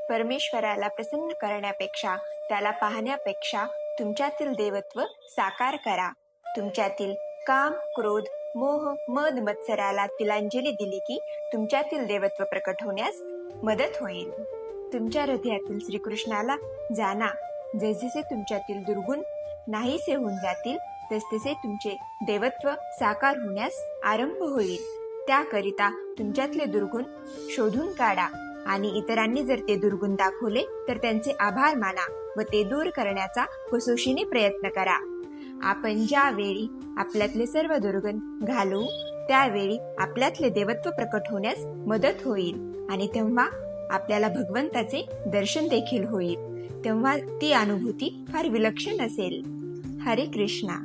परमेश्वराला प्रसन्न करण्यापेक्षा, त्याला पाहण्यापेक्षा तुमच्यातील देवत्व साकार करा. तुमच्यातील काम, क्रोध, मोह, मद, मत्सराला तिलांजली दिली की तुमच्यातील देवत्व प्रकट होण्यास मदत होईल. तुमच्या हृदयातील श्रीकृष्णाला जाणा. जसजसे तुमच्यातील दुर्गुण नाहीसे होऊन जातील, तसतसे तुमचे देवत्व साकार होण्यास आरंभ होईल. त्याकरिता तुमच्यातले दुर्गुण शोधून काढा आणि इतरांनी जर ते दुर्गुण दाखवले तर त्यांचे आभार माना व ते दूर करण्याचा कसोशीने प्रयत्न करा. आपण ज्यावेळी आपल्यातले सर्व दुर्गुण घालवू त्यावेळी आपल्यातले देवत्व प्रकट होण्यास मदत होईल आणि तेव्हा आपल्याला भगवंताचे दर्शन देखील होईल. तेव्हा ती अनुभूती फार विलक्षण असेल. हरे कृष्णा.